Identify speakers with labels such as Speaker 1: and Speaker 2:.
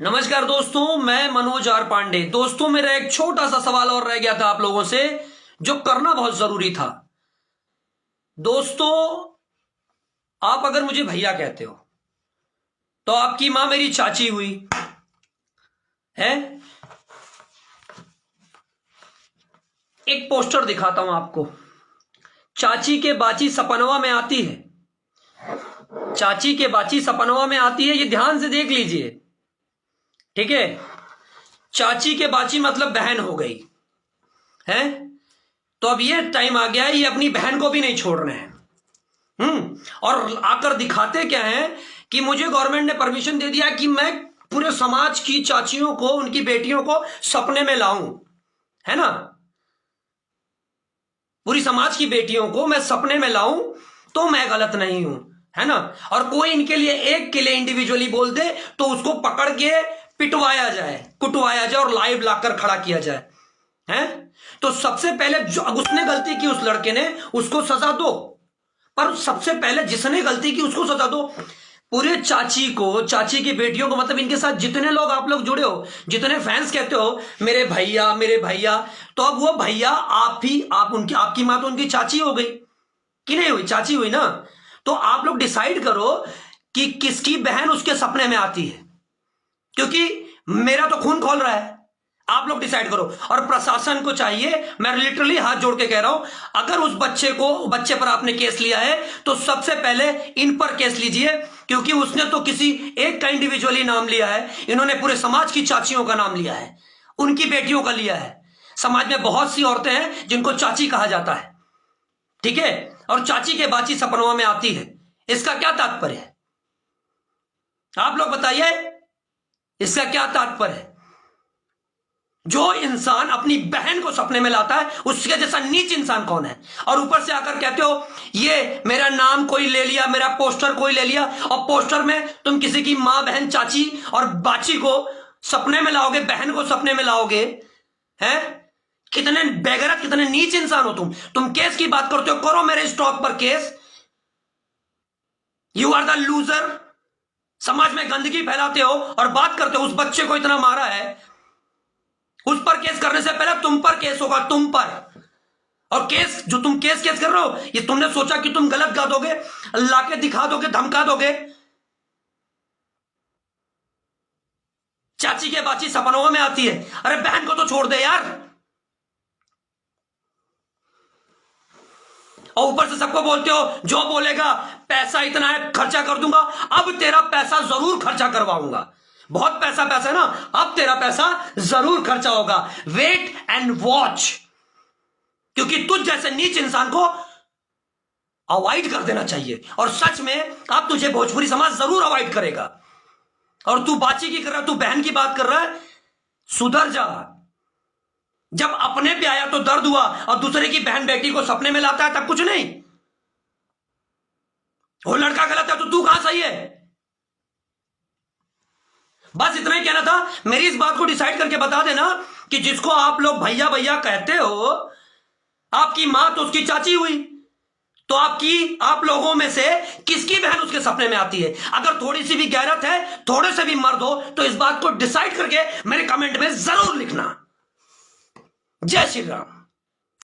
Speaker 1: नमस्कार दोस्तों, मैं मनोज आर पांडे। दोस्तों, मेरा एक छोटा सा सवाल और रह गया था आप लोगों से, जो करना बहुत जरूरी था। दोस्तों, आप अगर मुझे भैया कहते हो तो आपकी मां मेरी चाची हुई है। एक पोस्टर दिखाता हूं आपको। चाची के बाची सपनवा में आती है। चाची के बाची सपनवा में आती है, ये ध्यान से देख लीजिए, ठीक है। चाची के बाची मतलब बहन हो गई है। तो अब ये टाइम आ गया है, ये अपनी बहन को भी नहीं छोड़ रहे हैं। और आकर दिखाते क्या है कि मुझे गवर्नमेंट ने परमिशन दे दिया कि मैं पूरे समाज की चाचियों को, उनकी बेटियों को सपने में लाऊं, है ना। पूरी समाज की बेटियों को मैं सपने में लाऊं तो मैं गलत नहीं हूं, है ना। और कोई इनके लिए, एक के लिए इंडिविजुअली बोल दे तो उसको पकड़ के पिटवाया जाए, कुटवाया जाए और लाइव लाकर खड़ा किया जाए, है। तो सबसे पहले जो उसने गलती की, उस लड़के ने, उसको सजा दो। पर सबसे पहले जिसने गलती की उसको सजा दो। पूरे चाची को, चाची की बेटियों को, मतलब इनके साथ जितने लोग आप लोग जुड़े हो, जितने फैंस कहते हो मेरे भैया मेरे भैया, तो अब वो भैया आप ही, आप उनकी, आपकी मां तो उनकी चाची हो गई कि नहीं हुई? चाची हुई ना। तो आप लोग डिसाइड करो कि किसकी बहन उसके सपने में आती है, क्योंकि मेरा तो खून खोल रहा है। आप लोग डिसाइड करो। और प्रशासन को चाहिए, मैं लिटरली हाथ जोड़ के कह रहा हूं, अगर उस बच्चे पर आपने केस लिया है तो सबसे पहले इन पर केस लीजिए, क्योंकि उसने तो किसी एक का इंडिविजुअली नाम लिया है, इन्होंने पूरे समाज की चाचियों का नाम लिया है, उनकी बेटियों का लिया है। समाज में बहुत सी औरतें हैं जिनको चाची कहा जाता है, ठीक है। और चाची के बाची सपनों में आती है, इसका क्या तात्पर्य है? आप लोग बताइए, इसका क्या तात्पर्य है? जो इंसान अपनी बहन को सपने में लाता है, उसके जैसा नीच इंसान कौन है? और ऊपर से आकर कहते हो ये मेरा नाम कोई ले लिया, मेरा पोस्टर कोई ले लिया, और पोस्टर में तुम किसी की मां, बहन, चाची और बाची को सपने में लाओगे, बहन को सपने में लाओगे, हैं? कितने बेगैरत, कितने नीच इंसान हो तुम केस की बात करते हो, करो मेरे स्टॉक पर case. You are the loser. समाज में गंदगी फैलाते हो और बात करते हो उस बच्चे को इतना मारा है, उस पर केस करने से पहले तुम पर केस होगा, तुम पर। और केस जो तुम केस कर रहे हो, ये तुमने सोचा कि तुम गलत गा दोगे, लाके दिखा दोगे, धमका दोगे। चाची के बाची सपनों में आती है, अरे बहन को तो छोड़ दे यार। और ऊपर से सबको बोलते हो जो बोलेगा पैसा इतना है खर्चा कर दूंगा। अब तेरा पैसा जरूर खर्चा करवाऊंगा, बहुत पैसा पैसा है ना, अब तेरा पैसा जरूर खर्चा होगा। वेट एंड वॉच, क्योंकि तुझ जैसे नीच इंसान को अवॉइड कर देना चाहिए। और सच में अब तुझे भोजपुरी समाज जरूर अवॉइड करेगा। और तू बाची की कर रहा है, तू बहन की बात कर रहा है, सुधर जा। जब अपने पे आया तो दर्द हुआ, और दूसरे की बहन बेटी को सपने में लाता है तब कुछ नहीं। वो लड़का गलत है तो तू कहां सही है? बस इतना ही कहना था। मेरी इस बात को डिसाइड करके बता देना कि जिसको आप लोग भैया भैया कहते हो, आपकी मां तो उसकी चाची हुई, तो आप लोगों में से किसकी बहन उसके सपने में आती है? अगर थोड़ी सी भी गैरत है, थोड़े से भी मर्द हो, तो इस बात को डिसाइड करके मेरे कमेंट में जरूर लिखना। जय श्री राम।